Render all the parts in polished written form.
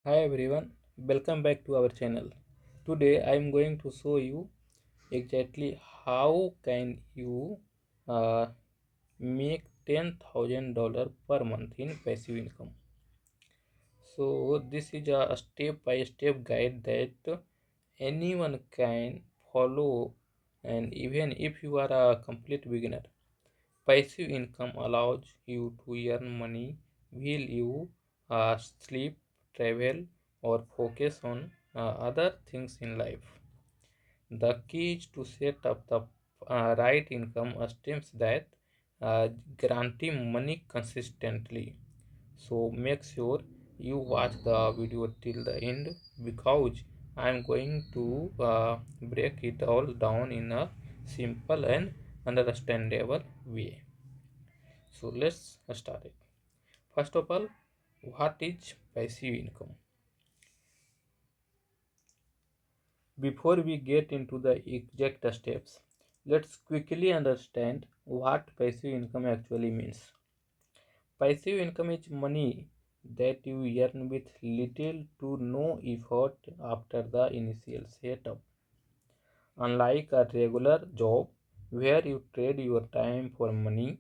Hi everyone, welcome back to our channel. Today I am going to show you exactly how can you uh, make $10,000 per month in passive income. So this is a step-by-step guide that anyone can follow, and even if you are a complete beginner. Passive income allows you to earn money while you sleep, travel, or focus on other things in life. The key is to set up the right income streams that uh, guarantee money consistently. So make sure you watch the video till the end because I'm going to break it all down in a simple and understandable way. So let's start it. First of all, what is passive income? Before we get into the exact steps, let's quickly understand what passive income actually means. Passive income is money that you earn with little to no effort after the initial setup. Unlike a regular job where you trade your time for money,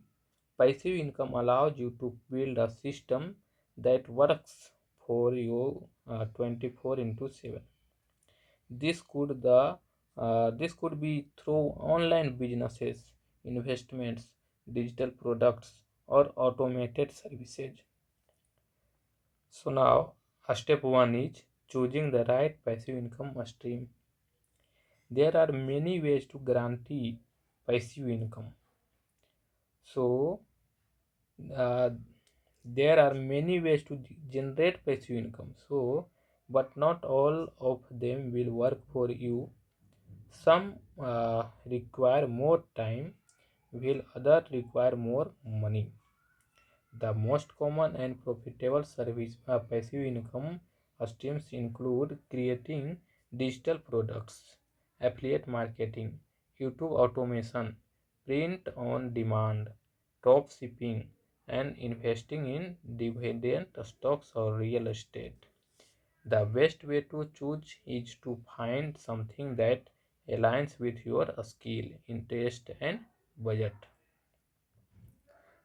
passive income allows you to build a system that works for you 24 into 7. This could be through online businesses, investments, digital products, or automated services. So now, step one is choosing the right passive income stream. There are many ways to guarantee passive income. So uh, there are many ways to generate passive income. So, but not all of them will work for you. Some require more time, while others require more money. The most common and profitable service passive income streams include creating digital products, affiliate marketing, YouTube automation, print on demand, drop shipping, and investing in dividend stocks or real estate. The best way to choose is to find something that aligns with your skill, interest, and budget.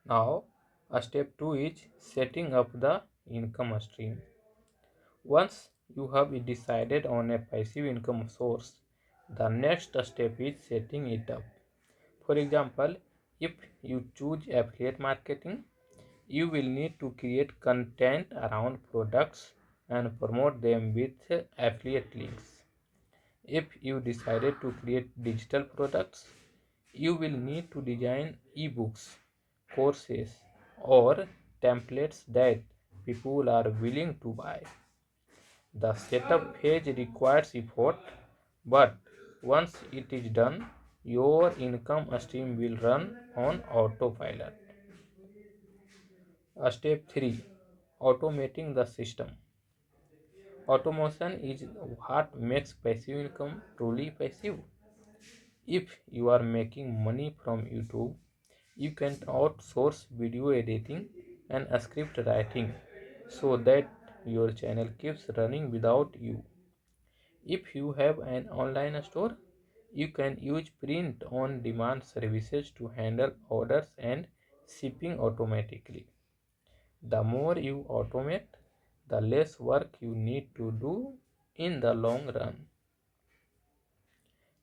Now, step 2 is setting up the income stream. Once you have decided on a passive income source, the next step is setting it up. For example, if you choose affiliate marketing, you will need to create content around products and promote them with affiliate links. If you decided to create digital products, you will need to design ebooks, courses, or templates that people are willing to buy. The setup phase requires effort, but once it is done, your income stream will run on autopilot. Step 3, automating the system. Automation is what makes passive income truly passive. If you are making money from YouTube, you can outsource video editing and script writing so that your channel keeps running without you. If you have an online store, you can use print on demand services to handle orders and shipping automatically. The more you automate, the less work you need to do in the long run.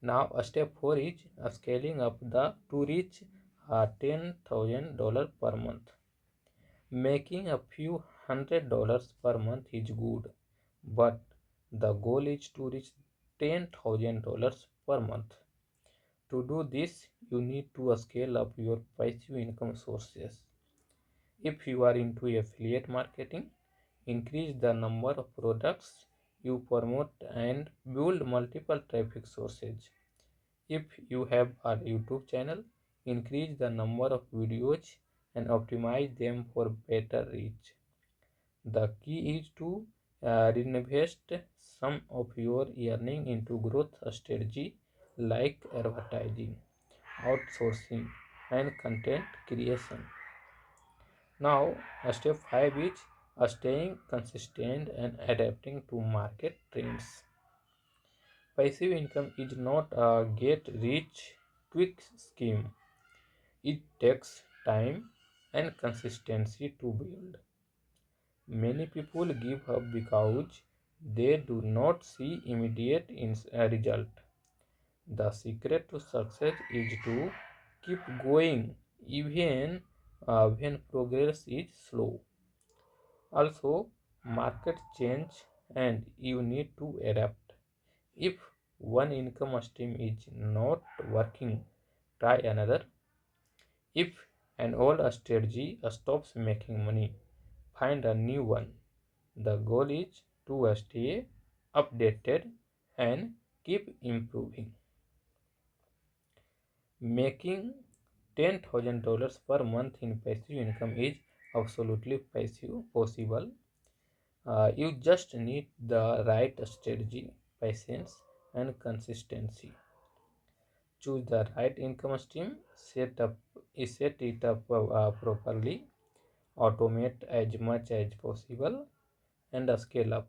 Now, step 4 is scaling up the to reach $10,000 per month. Making a few $100 per month is good, but the goal is to reach $10,000 per month. To do this, you need to scale up your passive income sources. If you are into affiliate marketing, increase the number of products you promote and build multiple traffic sources. If you have a YouTube channel, increase the number of videos and optimize them for better reach. The key is to reinvest some of your earning into growth strategy like advertising, outsourcing, and content creation. Now, step 5 is staying consistent and adapting to market trends. Passive income is not a get rich quick scheme. It takes time and consistency to build. Many people give up because they do not see immediate result. The secret to success is to keep going even when progress is slow. Also, market change and you need to adapt. If one income stream is not working, try another. If an old strategy stops making money, find a new one. The goal is to stay updated and keep improving. Making $10,000 per month in passive income is absolutely possible. You just need the right strategy, patience, and consistency. Choose the right income stream, set it up properly, automate as much as possible, and scale up.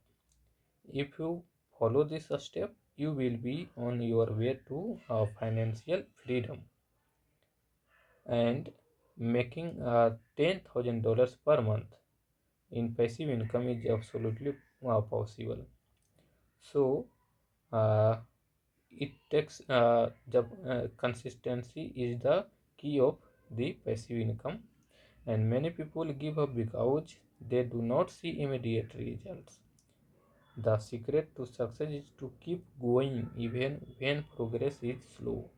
If you follow this step, you will be on your way to financial freedom. And making $10,000 per month in passive income is absolutely possible. So uh, it takes consistency is the key of the passive income, and many people give up because they do not see immediate results. The secret to success is to keep going even when progress is slow.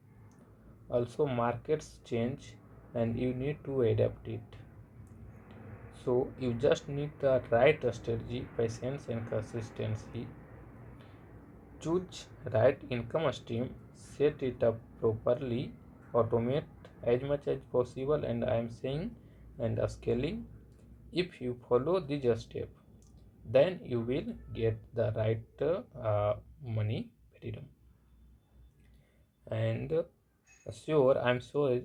Also, markets change and you need to adapt it. So, you just need the right strategy, patience, and consistency. Choose right income stream, set it up properly, automate as much as possible, and I am saying and scaling. If you follow these steps, then you will get the right money freedom. And I'm sure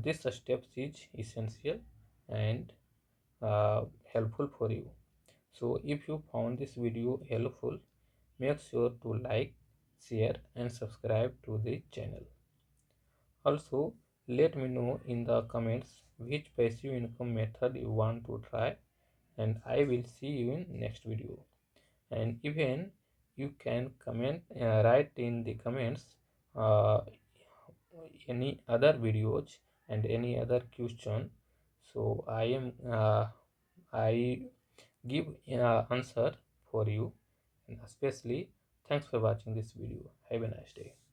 this steps is essential and helpful for you. So if you found this video helpful, make sure to like, share and subscribe to the channel. Also, let me know in the comments which passive income method you want to try, and I will see you in next video. And even you can write in the comments uh, any other videos and any other question, so I give answer for you. And especially thanks for watching this video. Have a nice day.